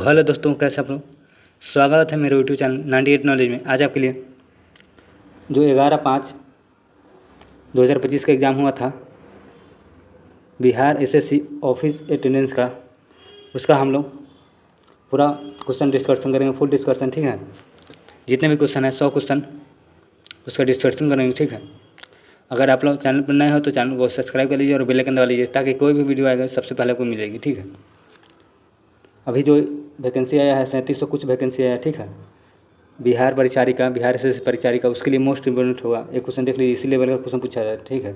Hello दोस्तों, कैसे आप लोग। स्वागत है मेरे यूट्यूब चैनल 98 नॉलेज में। आज आपके लिए जो 11/5/2025 का एग्ज़ाम हुआ था बिहार एसएससी ऑफिस अटेंडेंस का, उसका हम लोग पूरा क्वेश्चन डिस्कशन करेंगे, फुल डिस्कशन, ठीक है। जितने भी क्वेश्चन है 100 क्वेश्चन उसका डिस्कशन करेंगे, ठीक है। अगर आप लोग चैनल पर नए हो तो चैनल को सब्सक्राइब कर लीजिए और बेल आइकन दबा लीजिए ताकि कोई भी वीडियो आएगा सबसे पहले आपको मिलेगी, ठीक है। अभी जो वैकेंसी आया है 3700 कुछ वैकेंसी आया है, ठीक है। बिहार परिचारिका, बिहार एसएससी परिचारिका, उसके लिए मोस्ट इम्पोर्टेंट होगा। एक क्वेश्चन देख लीजिए, इसी लेवल का क्वेश्चन पूछा जाए, ठीक है।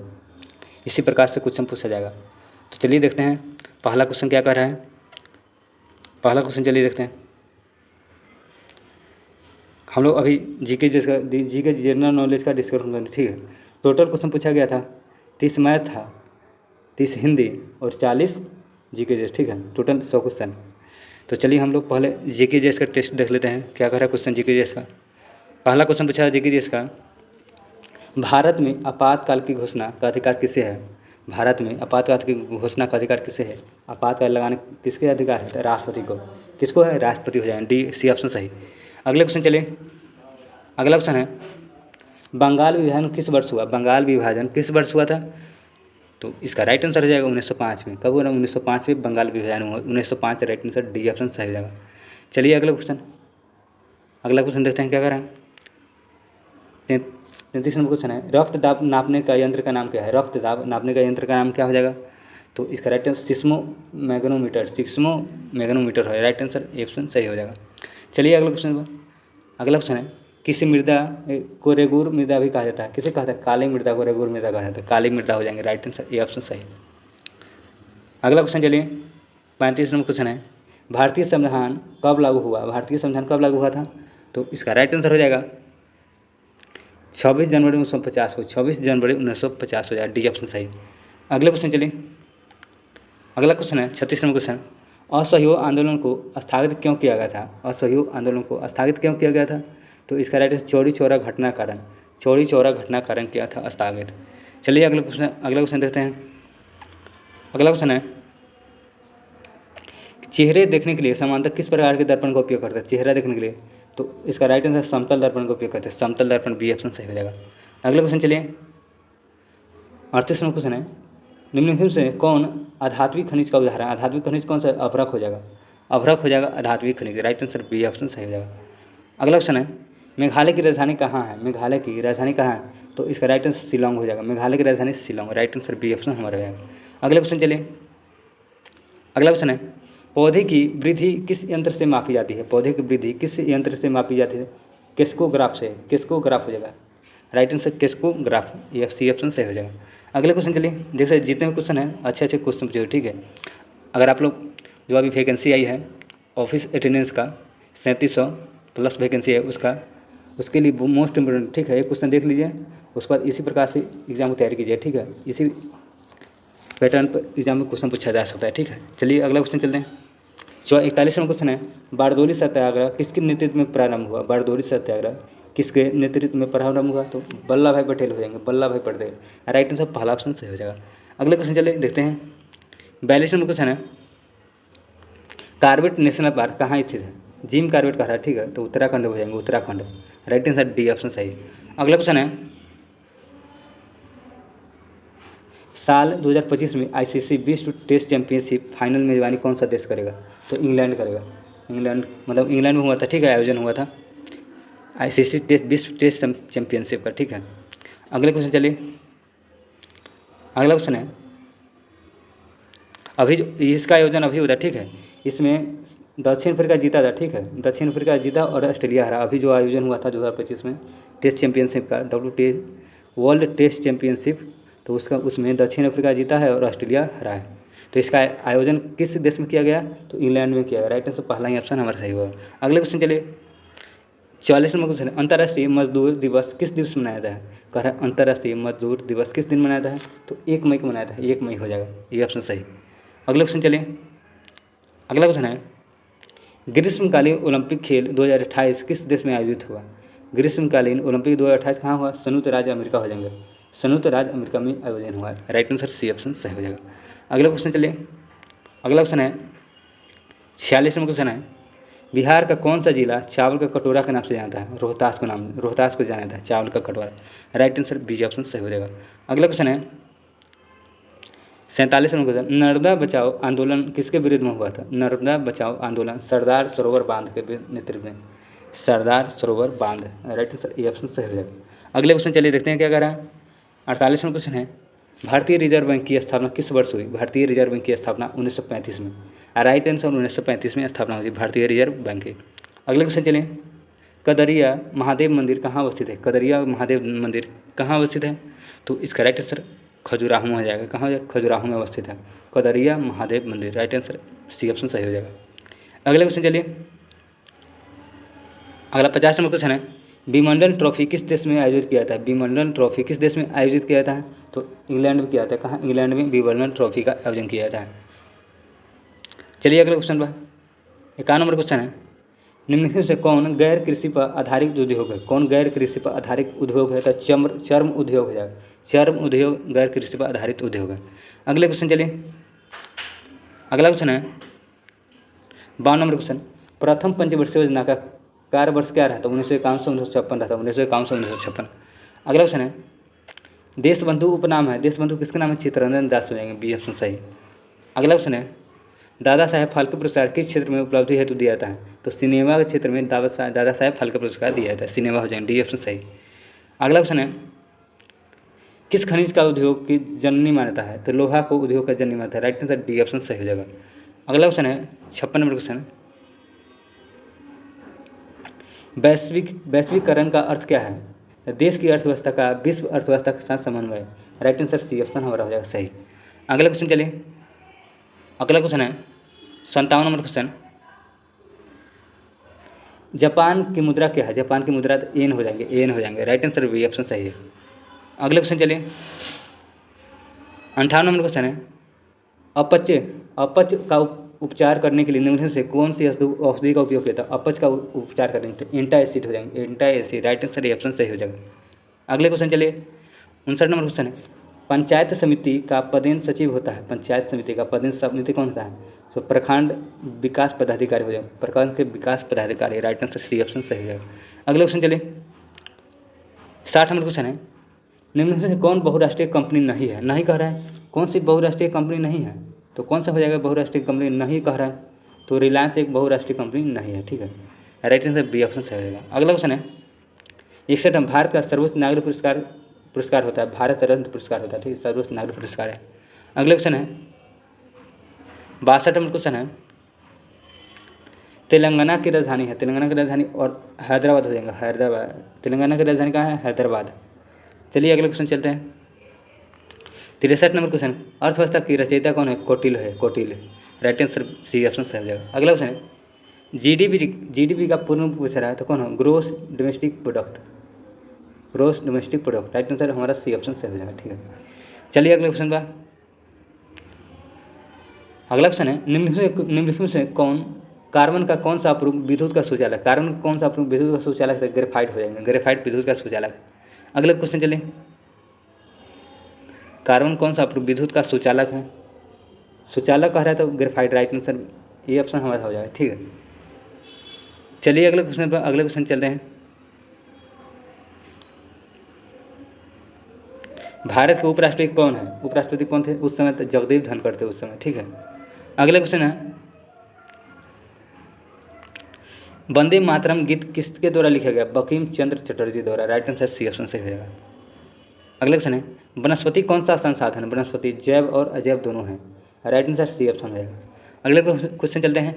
इसी प्रकार से क्वेश्चन पूछा जाएगा। तो चलिए देखते हैं पहला क्वेश्चन क्या कह रहा है। पहला क्वेश्चन चलिए देखते हैं। हम लोग अभी जीके जनरल नॉलेज का डिस्कशन करेंगे, ठीक है। टोटल क्वेश्चन पूछा गया था 30 मैथ था, 30 हिंदी और 40 जीके, ठीक है। Total 100 question. तो चलिए हम लोग पहले जीके का टेस्ट देख लेते हैं क्या कह रहा है क्वेश्चन जीके का। पहला क्वेश्चन पूछा है जीके का, भारत में आपातकाल की घोषणा का अधिकार किसे है। भारत में आपातकाल की घोषणा का अधिकार किसे है। आपातकाल लगाने किसके अधिकार है, तो राष्ट्रपति को। किसको है, राष्ट्रपति हो जाए, डी सी ऑप्शन सही। अगले क्वेश्चन चलिए। अगला क्वेश्चन है बंगाल विभाजन किस वर्ष हुआ। बंगाल विभाजन किस वर्ष हुआ था, तो इसका राइट आंसर हो जाएगा 1905 में। कब हुआ ना, 1905 में बंगाल विभाजन हुआ। 1905 राइट आंसर, डी ऑप्शन सही हो जाएगा। चलिए अगला क्वेश्चन देखते हैं क्या कर रहा है। 33 नंबर क्वेश्चन है रक्त दाब नापने का यंत्र का नाम क्या है। रक्त दाब नापने का यंत्र का नाम क्या हो जाएगा, तो इसका राइट आंसर सिस्मोमैग्नोमीटर है। राइट आंसर ऑप्शन सही हो जाएगा। चलिए अगला क्वेश्चन है किसी मृदा को रेगुर मृदा भी कहा जाता है। किसे कहा जाता है, काली मृदा को रेगुर मृदा कहा जाता है। काली मृदा हो जाएंगे, राइट आंसर ए ऑप्शन सही। अगला क्वेश्चन चलिए 35 नंबर क्वेश्चन है भारतीय संविधान कब लागू हुआ। भारतीय संविधान कब लागू हुआ था, तो इसका राइट आंसर हो जाएगा 26 जनवरी 1950 को। 26 जनवरी 1950 हो जाएगा, डी ऑप्शन सही। अगले क्वेश्चन चलिए। अगला क्वेश्चन है 36 नंबर क्वेश्चन असहयोग आंदोलन को स्थगित क्यों किया गया था। असहयोग आंदोलन को स्थगित क्यों किया गया था, तो इसका राइट आंसर चौरी चौरा घटना कारण किया था स्थगित। चलिए अगला क्वेश्चन देखते हैं। अगला क्वेश्चन है चेहरे देखने के लिए समांतर किस प्रकार के दर्पण का उपयोग करते हैं। चेहरा देखने के लिए, तो इसका राइट आंसर समतल दर्पण का उपयोग करते हैं। समतल दर्पण, बी ऑप्शन सही हो जाएगा। अगला क्वेश्चन चलिए 38 नंबर क्वेश्चन है निम्नलिखित से कौन आधात्विक खनिज का उदाहरण है। आधात्विक खनिज कौन सा, अभ्रक हो जाएगा। अभ्रक हो जाएगा आधात्विक खनिज, राइट आंसर बी ऑप्शन सही हो जाएगा। अगला क्वेश्चन है मेघालय की राजधानी कहाँ है। मेघालय की राजधानी कहाँ है, तो इसका राइट आंसर शिलोंग हो जाएगा। मेघालय की राजधानी Shillong, right answer B option हमारा हो जाएगा। अगला क्वेश्चन चलिए। अगला क्वेश्चन है पौधे की वृद्धि किस यंत्र से मापी जाती है। पौधे की वृद्धि किस यंत्र से मापी जाती है, किसकोग्राफ से। किसकोग्राफ हो जाएगा, राइट आंसर किसकोग्राफ, ये सी ऑप्शन सही हो जाएगा। अगले क्वेश्चन चलिए। जैसे जितने भी क्वेश्चन हैं अच्छे क्वेश्चन पूछिए, ठीक है। अगर आप लोग जो अभी वैकेंसी आई है ऑफिस अटेंडेंस का 3700 प्लस वैकेंसी है उसके लिए मोस्ट इम्पोर्टेंट, ठीक है। एक क्वेश्चन देख लीजिए, उसके बाद इसी प्रकार से एग्जाम की तैयारी कीजिए, ठीक है। इसी पैटर्न पर एग्जाम में क्वेश्चन पूछा जा सकता है, ठीक है। चलिए अगला क्वेश्चन चलते हैं। 41 नंबर क्वेश्चन है बारदोली सत्याग्रह किसके नेतृत्व में प्रारंभ हुआ। बारदोली सत्याग्रह किसके नेतृत्व में प्रारंभ हुआ, तो वल्लभ भाई पटेल हो जाएंगे, वल्लभ भाई पटेल, राइट आंसर पहला ऑप्शन सही हो जाएगा। अगले क्वेश्चन चलिए देखते हैं। 42 नंबर क्वेश्चन है कार्बेट नेशनल पार्क कहाँ स्थित है। जिम कार्बेट कह रहा है, ठीक है, तो उत्तराखंड हो जाएंगे, Uttarakhand, right answer D option सही। अगला क्वेश्चन है साल 2025 में आईसीसी विश्व टेस्ट चैंपियनशिप फाइनल मेजबानी कौन सा देश करेगा, तो इंग्लैंड करेगा। इंग्लैंड में हुआ था, ठीक है, आयोजन हुआ था आईसीसी विश्व टेस्ट चैंपियनशिप का, ठीक है। अगले क्वेश्चन चलिए। अगला क्वेश्चन है अभी जो इसका आयोजन अभी हुआ था, ठीक है, इसमें दक्षिण अफ्रीका जीता था, ठीक है। दक्षिण अफ्रीका जीता और ऑस्ट्रेलिया हरा। अभी जो आयोजन हुआ था 2025 में टेस्ट चैंपियनशिप का, वर्ल्ड टेस्ट चैंपियनशिप, तो उसमें दक्षिण अफ्रीका जीता है और ऑस्ट्रेलिया हरा है। तो इसका आयोजन किस देश में किया गया, तो इंग्लैंड में किया गया, राइट आंसर पहला ही ऑप्शन हमारा सही होगा। अगले क्वेश्चन चलिए। 44 नंबर क्वेश्चन है अंतर्राष्ट्रीय मजदूर दिवस किस दिवस मनाया जाता है। कह रहा है अंतर्राष्ट्रीय मजदूर दिवस किस दिन मनाया जाता है, तो 1 मई को मनाया जाता है, 1 मई हो जाएगा, ये ऑप्शन सही। अगले क्वेश्चन चलिए। अगला क्वेश्चन है ग्रीष्मकालीन ओलंपिक खेल 2028 किस देश में आयोजित हुआ। ग्रीष्मकालीन ओलंपिक 2028 कहाँ हुआ, संयुक्त राज्य अमेरिका हो जाएंगे, संयुक्त राज्य अमेरिका में आयोजन हुआ है, राइट आंसर सी ऑप्शन सही हो जाएगा। अगला क्वेश्चन चलिए। अगला क्वेश्चन है 46 नंबर क्वेश्चन है बिहार का कौन सा जिला चावल का कटोरा के नाम से जानता है? रोहतास को जाना जाता है चावल का कटोरा। राइट आंसर बी ऑप्शन सही हो जाएगा। अगला क्वेश्चन है 47 नंबर क्वेश्चन, नर्मदा बचाओ आंदोलन किसके विरुद्ध में हुआ था? नर्मदा बचाओ आंदोलन सरदार सरोवर बांध के नेतृत्व में, सरदार सरोवर बांध। राइट आंसर ए ऑप्शन सही हो जाएगा। अगले क्वेश्चन चलिए देखते हैं क्या कह रहा है। 48 नंबर क्वेश्चन है, भारतीय रिजर्व बैंक की स्थापना किस वर्ष हुई? भारतीय रिजर्व बैंक की स्थापना 1935 में। राइट आंसर 1935 में स्थापना हुई भारतीय रिजर्व बैंक की। अगले क्वेश्चन चलिए, कदरिया महादेव मंदिर कहाँ अवस्थित है? कदरिया महादेव मंदिर कहाँ अवस्थित है? तो इसका राइट आंसर खजुराहो में हो जाएगा। कहाँ हो जाएगा? खजुराहो में अवस्थित है कदरिया महादेव मंदिर। राइट आंसर सी ऑप्शन सही हो जाएगा। अगले क्वेश्चन चलिए, अगला 50 नंबर क्वेश्चन है, विमंडल ट्रॉफी किस देश में आयोजित किया था? विमंडल ट्रॉफी किस देश में आयोजित किया था? तो इंग्लैंड में किया था। कहाँ? इंग्लैंड में विमंडल ट्रॉफी का आयोजन किया था। चलिए अगले क्वेश्चन पर 51 नंबर क्वेश्चन है, निम्नलिखित से कौन गैर कृषि पर आधारित उद्योग है? कौन गैर कृषि पर आधारित उद्योग है? तो चर्म उद्योग हो जाएगा। चर्म उद्योग गैर कृषि पर आधारित उद्योग है। अगले क्वेश्चन चलिए, अगला क्वेश्चन है 52 नंबर क्वेश्चन, प्रथम पंचवर्षीय योजना का कार्य वर्ष क्या रहता है? 1951 से 1956 रहता है। 1951 से 1956। अगला क्वेश्चन है, देश बंधु उपनाम है, देश बंधु किसका नाम है? चित्तरंजन दास हो जाएंगे। बी ऑप्शन सही। अगला क्वेश्चन है, दादा साहेब फाल्के पुरस्कार किस क्षेत्र में उपलब्धि हेतु दिया जाता है? तो सिनेमा के क्षेत्र में दादा साहेब फाल्के पुरस्कार दिया जाता है। सिनेमा हो जाएंगे। डी ऑप्शन सही। अगला क्वेश्चन है, किस खनिज का उद्योग की जननी मान्यता है? तो लोहा को उद्योग का जननी मान्यता है। राइट आंसर डी ऑप्शन सही हो जाएगा। अगला क्वेश्चन है 56 नंबर क्वेश्चन, वैश्वीकरण का अर्थ क्या है? देश की अर्थव्यवस्था का विश्व अर्थव्यवस्था के साथ समन्वय। राइट आंसर सी ऑप्शन हमारा हो जाएगा सही। अगला क्वेश्चन चलिए, अगला क्वेश्चन है 57 नंबर क्वेश्चन, जापान की मुद्रा क्या है? जापान की मुद्रा तो एन हो जाएंगे, एन हो जाएंगे। राइट आंसर बी ऑप्शन सही है। अगले क्वेश्चन चलिए 58 नंबर क्वेश्चन है, अपच का उपचार करने के लिए निम्नलिखित से कौन सी औषधि का उपयोग किया था? अपच का उपचार करने के लिए एंटा एसिड हो जाएंगे। एंटा acid. Right answer A option सही हो जाएगा। अगले क्वेश्चन चलिए 59 नंबर क्वेश्चन है, पंचायत समिति का पदेन सचिव होता है। पंचायत समिति का पदेन समिति कौन होता है? तो प्रखंड विकास पदाधिकारी हो जाएगा। प्रखंड के विकास पदाधिकारी। राइट आंसर सी ऑप्शन सही हो जाएगा। अगले क्वेश्चन चलिए 60 नंबर क्वेश्चन है, निम्नलिखित से कौन बहुराष्ट्रीय कंपनी नहीं है? नहीं कह रहा है, कौन सी बहुराष्ट्रीय कंपनी नहीं है? तो कौन सा हो जाएगा बहुराष्ट्रीय कंपनी नहीं कह रहा है? तो रिलायंस एक बहुराष्ट्रीय कंपनी नहीं है। ठीक है। राइट आंसर बी ऑप्शन सही हो जाएगा। अगला क्वेश्चन है 61, भारत का सर्वोच्च नागरिक पुरस्कार होता है भारत रत्न पुरस्कार होता है। ठीक है, सर्वोच्च नागरिक पुरस्कार है। अगला क्वेश्चन है 62 नंबर क्वेश्चन है, तेलंगाना की राजधानी है, तेलंगाना की राजधानी और हैदराबाद हो जाएगा। हैदराबाद। तेलंगाना की राजधानी कहाँ है? हैदराबाद। चलिए अगले क्वेश्चन चलते हैं 63 नंबर क्वेश्चन, अर्थव्यवस्था की रचयिता कौन है? कौटिल्य है, Kautilya. Right answer C option सही हो जाएगा। अगला क्वेश्चन है, जीडीपी का पूर्ण पूछ रहा है तो कौन हो? Gross domestic product. Gross domestic product. Right answer हमारा सी ऑप्शन सही हो जाएगा। ठीक है। चलिए अगले क्वेश्चन पर, अगला क्वेश्चन है, निम्नलिखित में से कौन कार्बन का कौन सा अप्रूव विद्युत का शौचालय? कार्बन का कौन सा अप्रूव विद्युत का शौचालय? ग्रेफाइट हो जाएगा। ग्रेफाइट विद्युत का शौचालय। अगला क्वेश्चन चलिए, कार्बन कौन सा अप्रूव विद्युत का शौचालक है? शौचालक कह रहा है तो ग्रेफाइट। राइट आंसर ये ऑप्शन हमारा हो जाएगा। ठीक है। चलिए अगले क्वेश्चन पर, अगले क्वेश्चन चलते हैं, भारत के उपराष्ट्रपति कौन है? उपराष्ट्रपति कौन थे उस समय? तो जगदीप धनखड़ थे उस समय। ठीक है। अगले क्वेश्चन है, वंदे मातरम गीत किसके द्वारा लिखा गया? बंकिम चंद्र चटर्जी द्वारा। राइट आंसर सी ऑप्शन सही हो जाएगा। अगला क्वेश्चन है, वनस्पति कौन सा संसाधन? वनस्पति जैव और अजैव दोनों हैं। राइट आंसर सी ऑप्शन हो जाएगा। अगले क्वेश्चन चलते हैं,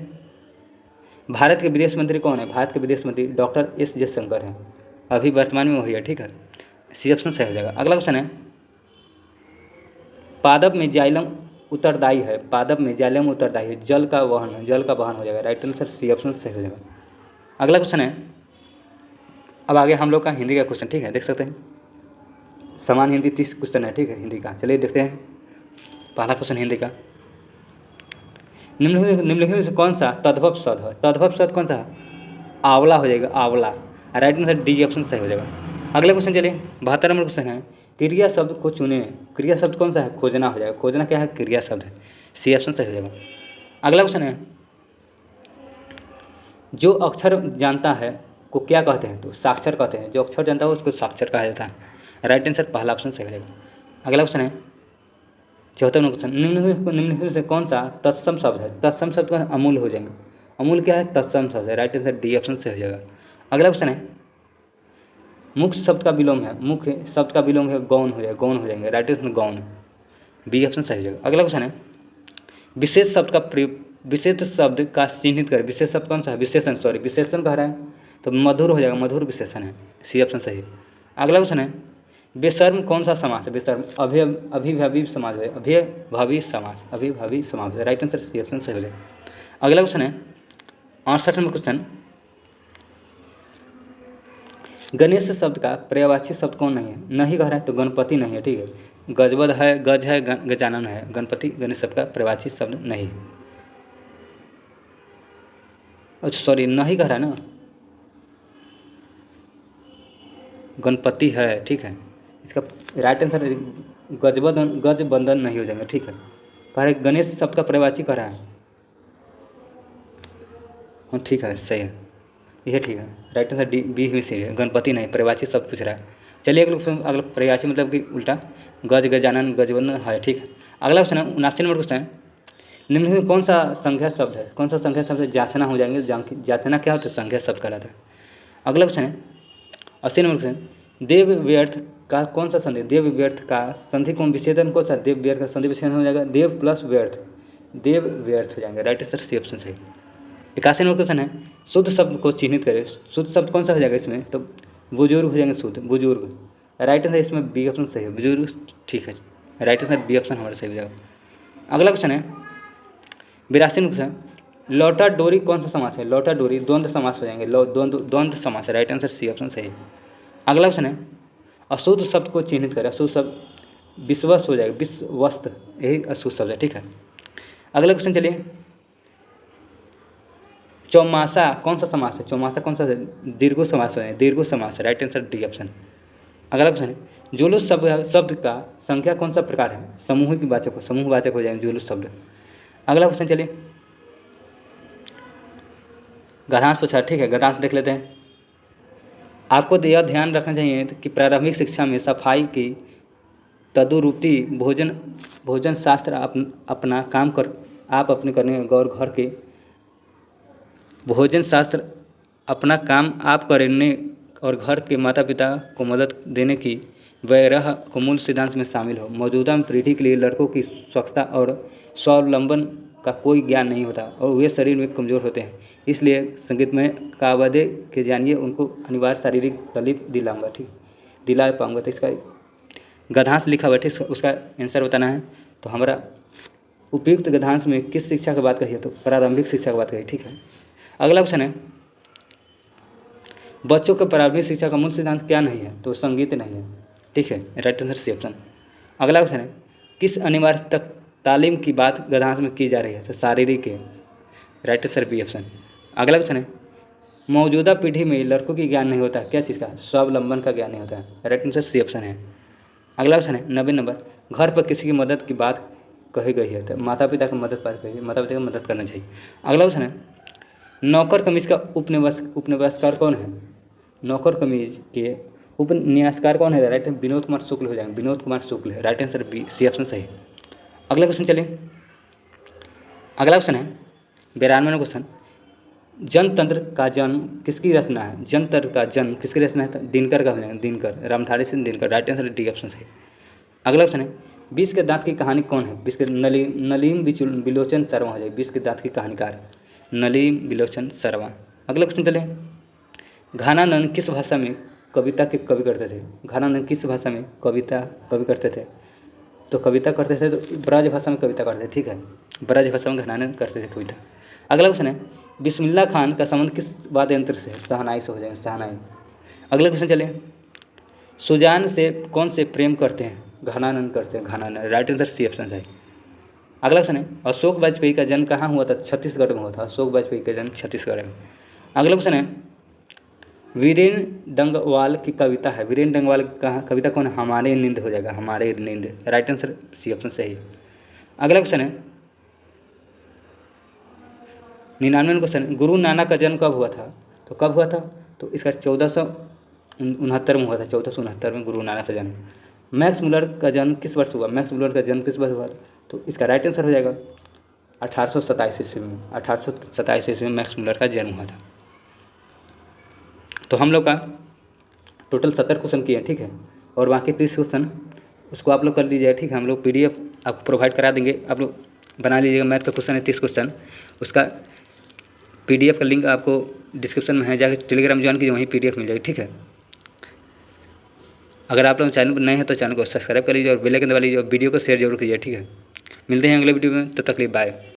भारत के विदेश मंत्री कौन है? भारत के विदेश मंत्री डॉक्टर एस जयशंकर हैं। अभी वर्तमान में वही है। ठीक है, सी ऑप्शन सही हो जाएगा। अगला क्वेश्चन है, पादप में जाइलम उत्तरदायी है। पादप में जाइलम उत्तरदायी है, जल का वहन हो जाएगा। राइट आंसर सी ऑप्शन सही हो जाएगा। अगला क्वेश्चन है, अब आगे हम लोग का हिंदी का क्वेश्चन। ठीक है, देख सकते हैं समान हिंदी 30 क्वेश्चन है। ठीक है, हिंदी का। चलिए देखते हैं पहला क्वेश्चन हिंदी का, निम्नलिखित में से कौन सा तद्भव शब्द है? तद्भव शब्द कौन सा है? आंवला हो जाएगा, आंवला। राइट आंसर डी ऑप्शन सही हो जाएगा। अगले क्वेश्चन चलिए 72 नंबर क्वेश्चन है, क्रिया शब्द को चुने। क्रिया शब्द कौन सा है? खोजना हो जाएगा। खोजना क्या है? क्रिया शब्द है। सी ऑप्शन सही हो जाएगा। अगला क्वेश्चन है, जो अक्षर जानता है को क्या कहते हैं, तो साक्षर कहते हैं। जो अक्षर जानता है उसको साक्षर कहा जाता है। राइट आंसर पहला ऑप्शन सही हो जाएगा। अगला क्वेश्चन है 74वां क्वेश्चन, निम्नलिखित में से कौन सा तत्सम शब्द है? तत्सम शब्द का अमूल हो जाएंगे। अमूल क्या है? तत्सम शब्द है। राइट आंसर डी ऑप्शन से हो जाएगा। अगला क्वेश्चन है मुख्य शब्द का विलोम है। मुख्य शब्द का विलोम है गौण हो जाएगा, गौण हो जाएंगे। राइट आंसर गौण, बी ऑप्शन सही हो जाएगा। अगला क्वेश्चन है विशेष शब्द का प्रयोग, विशेष शब्द का चिन्हित करें। विशेष शब्द कौन सा है? विशेषण, सॉरी विशेषण कह रहा है तो मधुर हो जाएगा, मधुर विशेषण है, सी ऑप्शन सही है। अगला क्वेश्चन है बेशर्म कौन सा समास है? बेशर्म अभिभावी समास है, अभिभावी समास, अभिभावी समास है। राइट आंसर सी ऑप्शन सही हो जाएगा। अगला क्वेश्चन है 68वां क्वेश्चन, गणेश शब्द का पर्यायवाची शब्द कौन नहीं है? नहीं कह रहा है तो गणपति नहीं है, ठीक है। गजबद है, गज है, गजानन है, गणपति गणेश शब्द का पर्यायवाची शब्द नहीं है। अच्छा सॉरी, नहीं कह रहा है ना, गणपति है, ठीक है। इसका राइट आंसर गज बंधन नहीं हो जाएंगे, ठीक है। कह रहे गणेश शब्द का पर्यायवाची कह रहा है, हाँ ठीक है, सही है, यह ठीक है। राइट आंसर डी बी ही सही है, गणपति नहीं, पर्यायवाची शब्द पूछ रहा है। चलिए अगला पर्यायवाची मतलब कि उल्टा गज गजानन गजबंधन है, ठीक है। अगला क्वेश्चन है 79 नंबर क्वेश्चन, निम्न में कौन सा संख्या शब्द है? कौन सा संख्या शब्द है? जांचना हो जाएंगे, जांचना क्या होता है? संख्या शब्द कहलाता है। अगला क्वेश्चन है 80 नंबर क्वेश्चन, देव व्यर्थ का कौन सा संधि? देव व्यर्थ का संधि कौन विच्छेदन कौन सा? देव व्यर्थ का संधि विच्छेदन हो जाएगा देव प्लस व्यर्थ, देव व्यर्थ हो जाएंगे। राइट आंसर सी ऑप्शन सही। 81 नंबर क्वेश्चन है शुद्ध शब्द को चिन्हित करें। शुद्ध शब्द कौन सा हो जाएगा इसमें? तो बुजुर्ग हो जाएंगे, शुद्ध बुजुर्ग। राइट आंसर इसमें बी ऑप्शन सही है, बुजुर्ग, ठीक है। राइट आंसर बी ऑप्शन हमारा सही हो जाएगा। अगला क्वेश्चन है 82 नंबर क्वेश्चन, लौटा डोरी कौन सा समास है? लौटा डोरी द्वंद्व समास हो जाएंगे, द्वंद्व समास है। राइट आंसर सी ऑप्शन सही है। अगला क्वेश्चन है अशुद्ध शब्द को चिन्हित करें। अशुद्ध शब्द विश्वस्त हो जाएगा, विश्वस्त, यही अशुद्ध शब्द है, ठीक है। अगला क्वेश्चन चलिए, चौमासा कौन सा समास है? चौमासा कौन सा है? दीर्घो समास है, दीर्घो समास है। Right answer D option. अगला क्वेश्चन है जुलूस शब्द का संख्या कौन सा प्रकार है? समूहिक वाचक, समूहवाचक हो जाएंगे जुलूस शब्द। अगला क्वेश्चन चलिए गद्यांश पूछा, ठीक है, गद्यांश देख लेते हैं। आपको यह ध्यान रखना चाहिए कि प्रारंभिक शिक्षा में सफाई की तदुरुक्ति भोजन शास्त्र अपना काम कर, आप अपने करने और घर के भोजन शास्त्र अपना काम आप करने और घर के माता पिता को मदद देने की वैरह को मूल सिद्धांत में शामिल हो। मौजूदा पीढ़ी के लिए लड़कों की स्वच्छता और स्वावलंबन का कोई ज्ञान नहीं होता और वे शरीर में कमज़ोर होते हैं, इसलिए संगीतमय कावदे के जानिए उनको अनिवार्य शारीरिक तकलीफ दिलाऊंगा, ठीक दिला पाऊंगा। तो इसका गद्यांश लिखा हुआ है, ठीक, उसका आंसर बताना है। तो हमारा उपयुक्त गद्यांश में किस शिक्षा की बात कही है? तो प्रारंभिक शिक्षा की बात कही, ठीक है। अगला क्वेश्चन है बच्चों के प्रारंभिक शिक्षा का मूल सिद्धांत क्या नहीं है? तो संगीत नहीं है, ठीक है। Right answer C option. अगला क्वेश्चन है किस अनिवार्य तक तालीम की बात गद्यांश में की जा रही है? तो शारीरिक है। Right answer B option. अगला क्वेश्चन है मौजूदा पीढ़ी में लड़कों की ज्ञान नहीं होता, क्या चीज़ का? स्वावलंबन का ज्ञान नहीं होता है। राइट आंसर सी ऑप्शन है। अगला क्वेश्चन है 90 नंबर, घर पर किसी की मदद की बात कही गई है? तो माता पिता की मदद पर कही, माता पिता की मदद करना चाहिए। अगला क्वेश्चन है नौकर कमीज का उपन्यासकार कौन है? नौकर कमीज के उपन्यासकार कौन है? राइट विनोद कुमार शुक्ल हो जाएंगे, विनोद कुमार शुक्ल है। Right answer B C option सही। अगला क्वेश्चन चलिए, अगला क्वेश्चन है 92वां क्वेश्चन, जनतंत्र का जन्म किसकी रचना है? जनतंत्र का जन्म किसकी रचना है? तो दिनकर का हो जाएगा, Dinkar, Ramdhari Singh Dinkar. Right answer D option सही। अगला क्वेश्चन है बीस के दांत की कहानी कौन है? बीस के नलीम बिलोचन शर्मा हो जाएगी, बीस के दांत की कहानीकार नलीम बिलोचन शर्मा। अगला क्वेश्चन चले, घानानंद किस भाषा में कविता के कवि करते थे? घानानंद किस भाषा में कविता कवि करते थे? तो कविता करते थे तो ब्रज भाषा में कविता करते थे, ठीक है, ब्रज भाषा में घानानंद करते थे कविता। अगला क्वेश्चन है बिस्मिल्लाह खान का संबंध किस वाद्य यंत्र से? शहनाई से हो जाएगा, शहनाई। अगला क्वेश्चन चले, सुजान से कौन से प्रेम करते हैं? घानानंद करते हैं, घानानंद। राइट आंसर सी ऑप्शन है। अगला क्वेश्चन है अशोक वाजपेयी का जन्म कहाँ हुआ था? छत्तीसगढ़ में हुआ था, अशोक वाजपेयी का जन्म छत्तीसगढ़ में। अगला क्वेश्चन है वीरेंद्र डंगवाल की कविता है, वीरेंद्र डंगवाल का कविता कौन है? हमारे नींद हो जाएगा, हमारे नींद। राइट आंसर सी ऑप्शन सही। अगला क्वेश्चन है 99 क्वेश्चन, गुरु नानक का जन्म कब हुआ था? तो कब हुआ था? तो इसका 1469 में हुआ था, 1469 में गुरु नानक का जन्म। मैक्स मुलर का जन्म किस वर्ष हुआ? मैक्स मुलर का जन्म किस वर्ष हुआ? तो इसका राइट आंसर हो जाएगा 1827 ईस्वी में। 1827 ईस्वी में मैक्स मुलर का जन्म हुआ था। तो हम लोग का टोटल 70 क्वेश्चन किए हैं, ठीक है, और बाकी 30 क्वेश्चन उसको आप लोग कर लीजिएगा, ठीक है। हम लोग PDF आपको प्रोवाइड करा देंगे, आप लोग बना लीजिएगा। मैथ का क्वेश्चन है 30 क्वेश्चन, उसका PDF का लिंक आपको डिस्क्रिप्शन में है, जाकर टेलीग्राम ज्वाइन कीजिए, वहीं PDF मिल जाएगी, ठीक है। अगर आप लोग चैनल पर नए हैं तो चैनल को सब्सक्राइब कर लीजिए और बेल आइकन दबा लीजिए और वीडियो को शेयर जरूर कीजिए, ठीक है। मिलते हैं अगले वीडियो में, तब तक के लिए बाय।